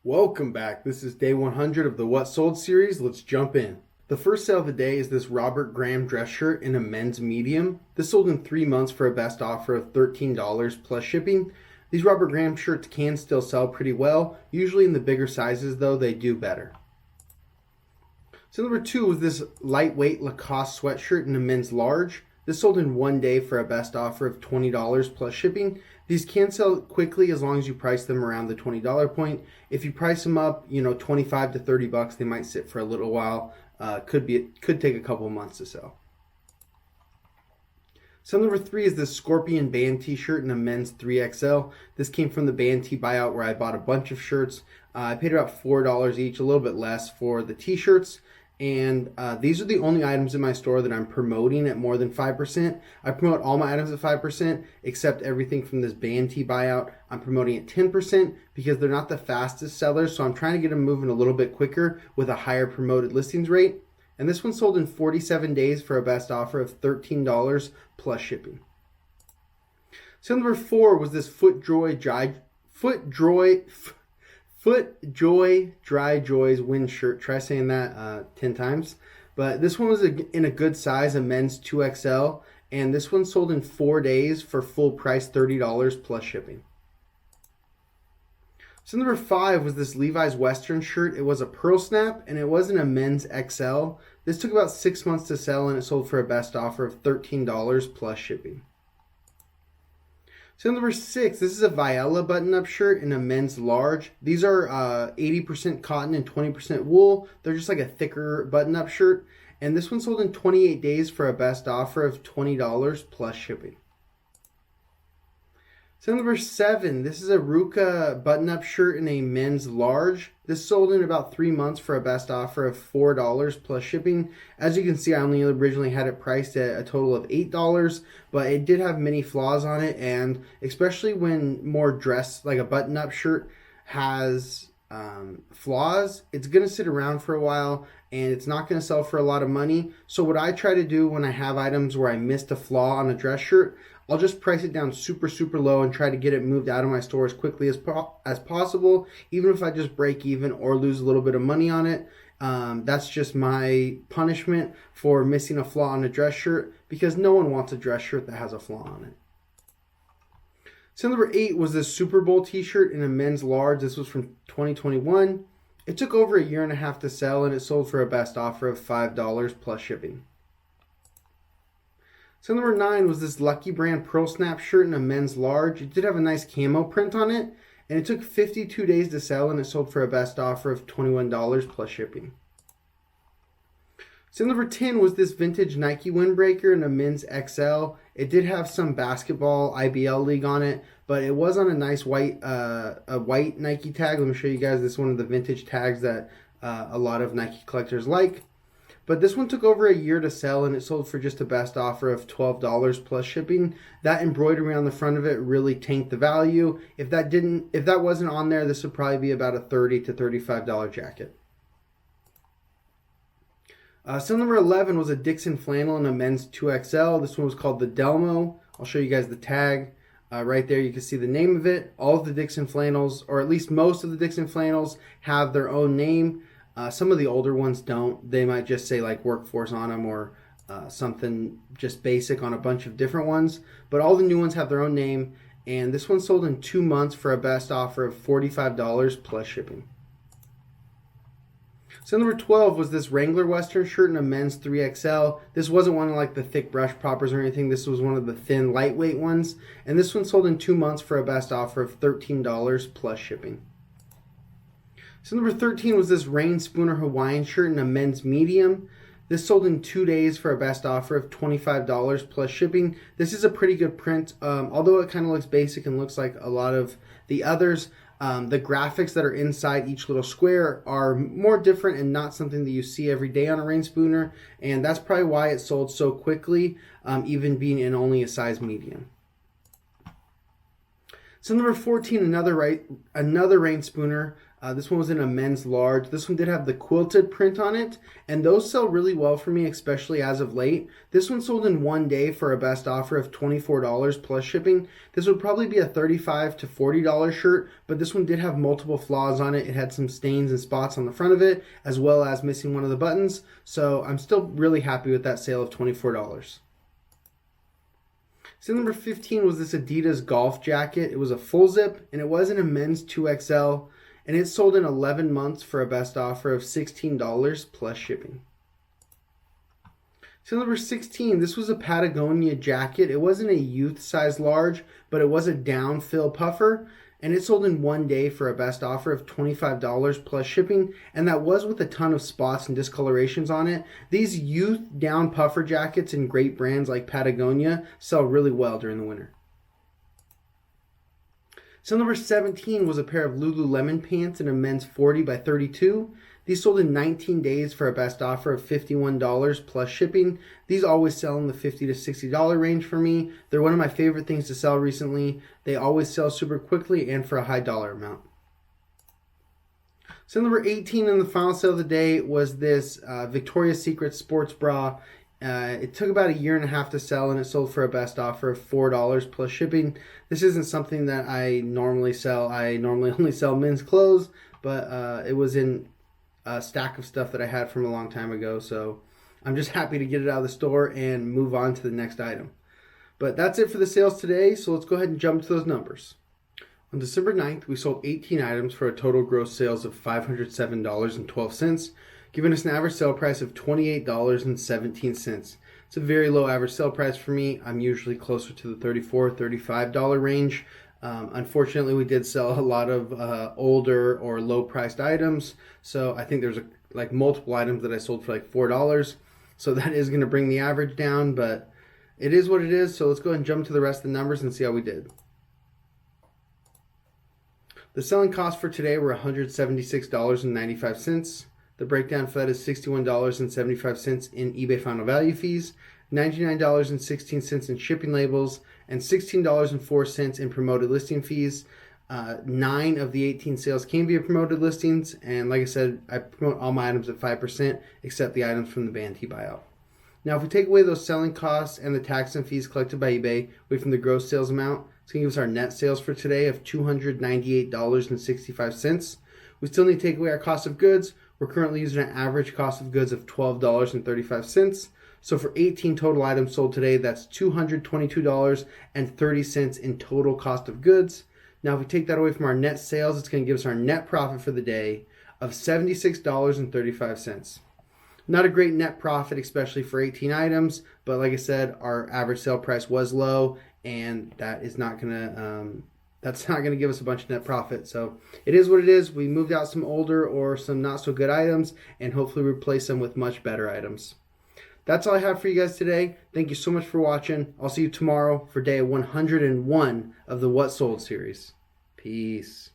Welcome back. This is day 100 of the What Sold series. Let's jump in. The first sale of the day is this Robert Graham dress shirt in a men's medium. This sold in 3 months for a best offer of $13 plus shipping. These Robert Graham shirts can still sell pretty well. Usually in the bigger sizes though, they do better. So number 2 was this lightweight Lacoste sweatshirt in a men's large. This sold in 1 day for a best offer of $20 plus shipping. These can sell quickly as long as you price them around the $20 point. If you price them up, 25 to 30 bucks, they might sit for a little while. Could take a couple months to sell. So number 3 is this Scorpion Band t-shirt in a men's 3XL. This came from the Band T buyout where I bought a bunch of shirts. I paid about $4 each, a little bit less for the t-shirts. And these are the only items in my store that I'm promoting at more than 5%. I promote all my items at 5%, except everything from this Band T buyout. I'm promoting at 10% because they're not the fastest sellers, so I'm trying to get them moving a little bit quicker with a higher promoted listings rate. And this one sold in 47 days for a best offer of $13 plus shipping. So number 4 was this FootJoy Dry Joys wind shirt. Try saying that 10 times. But this one was in a good size, a men's 2XL. And this one sold in 4 days for full price $30 plus shipping. So number 5 was this Levi's Western shirt. It was a pearl snap and it wasn't a men's XL. This took about 6 months to sell and it sold for a best offer of $13 plus shipping. So number 6, this is a Viella button-up shirt in a men's large. These are 80% cotton and 20% wool. They're just like a thicker button-up shirt. And this one sold in 28 days for a best offer of $20 plus shipping. So number 7, this is a Ruka button-up shirt in a men's large. This sold in about 3 months for a best offer of $4 plus shipping. As you can see, I only originally had it priced at a total of $8, but it did have many flaws on it, and especially when more dress, like a button-up shirt, has flaws, it's going to sit around for a while and it's not going to sell for a lot of money. So what I try to do when I have items where I missed a flaw on a dress shirt, I'll just price it down super low and try to get it moved out of my store as quickly as possible, even if I just break even or lose a little bit of money on it. That's just my punishment for missing a flaw on a dress shirt, because no one wants a dress shirt that has a flaw on it. So number 8 was this Super Bowl t-shirt in a men's large. This was from 2021. It took over a year and a half to sell and it sold for a best offer of $5 plus shipping. So number 9 was this Lucky Brand Pearl Snap shirt in a men's large. It did have a nice camo print on it, and it took 52 days to sell, and it sold for a best offer of $21 plus shipping. So number 10 was this vintage Nike windbreaker in a men's XL. It did have some basketball IBL league on it, but it was on a nice white Nike tag. Let me show you guys. This is one of the vintage tags that a lot of Nike collectors like. But this one took over a year to sell and it sold for just a best offer of $12 plus shipping. That embroidery on the front of it really tanked the value. If that wasn't on there, this would probably be about a $30 to $35 jacket. So number 11 was a Dixxon flannel in a men's 2XL. This one was called the Delmo. I'll show you guys the tag. Right there you can see the name of it. All of the Dixxon flannels, or at least most of the Dixxon flannels, have their own name. Some of the older ones don't. They might just say like Workforce on them, or something just basic on a bunch of different ones. But all the new ones have their own name. And this one sold in 2 months for a best offer of $45 plus shipping. So number 12 was this Wrangler Western shirt in a men's 3XL. This wasn't one of like the thick brush poppers or anything. This was one of the thin, lightweight ones. And this one sold in 2 months for a best offer of $13 plus shipping. So number 13 was this Rain Spooner Hawaiian shirt in a men's medium. This sold in 2 days for a best offer of $25 plus shipping. This is a pretty good print. Although it kind of looks basic and looks like a lot of the others, the graphics that are inside each little square are more different and not something that you see every day on a Rain Spooner. And that's probably why it sold so quickly, even being in only a size medium. So number 14, another Rain Spooner. This one was in a men's large. This one did have the quilted print on it, and those sell really well for me, especially as of late. This one sold in one day for a best offer of $24 plus shipping. This would probably be a $35 to $40 shirt, but this one did have multiple flaws on it. It had some stains and spots on the front of it, as well as missing one of the buttons. So I'm still really happy with that sale of $24. So number 15 was this Adidas golf jacket. It was a full zip, and it was in a men's 2XL. And it sold in 11 months for a best offer of $16 plus shipping. So number 16, this was a Patagonia jacket. It wasn't a youth size large, but it was a down fill puffer. And it sold in one day for a best offer of $25 plus shipping. And that was with a ton of spots and discolorations on it. These youth down puffer jackets in great brands like Patagonia sell really well during the winter. So number 17 was a pair of Lululemon pants in a men's 40 by 32. These sold in 19 days for a best offer of $51 plus shipping. These always sell in the $50 to $60 range for me. They're one of my favorite things to sell recently. They always sell super quickly and for a high dollar amount. So number 18 in the final sale of the day was this Victoria's Secret sports bra. It took about a year and a half to sell, and it sold for a best offer of $4 plus shipping. This isn't something that I normally sell. I normally only sell men's clothes, but it was in a stack of stuff that I had from a long time ago. So I'm just happy to get it out of the store and move on to the next item. But that's it for the sales today, so let's go ahead and jump to those numbers. On December 9th, we sold 18 items for a total gross sales of $507.12. giving us an average sale price of $28.17. It's a very low average sale price for me. I'm usually closer to the $34, $35 range. Unfortunately, we did sell a lot of older or low-priced items, so I think there's multiple items that I sold for like $4. So that is going to bring the average down, but it is what it is. So let's go ahead and jump to the rest of the numbers and see how we did. The selling costs for today were $176.95. The breakdown for that is $61.75 in eBay final value fees, $99.16 in shipping labels, and $16.04 in promoted listing fees. 9 of the 18 sales came via promoted listings, and like I said, I promote all my items at 5%, except the items from the Band-T buyout. Now, if we take away those selling costs and the tax and fees collected by eBay away from the gross sales amount, it's going to give us our net sales for today of $298.65. We still need to take away our cost of goods. We're currently using an average cost of goods of $12.35. So for 18 total items sold today, that's $222.30 in total cost of goods. Now, if we take that away from our net sales, it's going to give us our net profit for the day of $76.35. Not a great net profit, especially for 18 items, but like I said, our average sale price was low, and that is not going to that's not going to give us a bunch of net profit. So it is what it is. We moved out some older or some not so good items and hopefully replace them with much better items. That's all I have for you guys today. Thank you so much for watching. I'll see you tomorrow for day 101 of the What Sold series. Peace.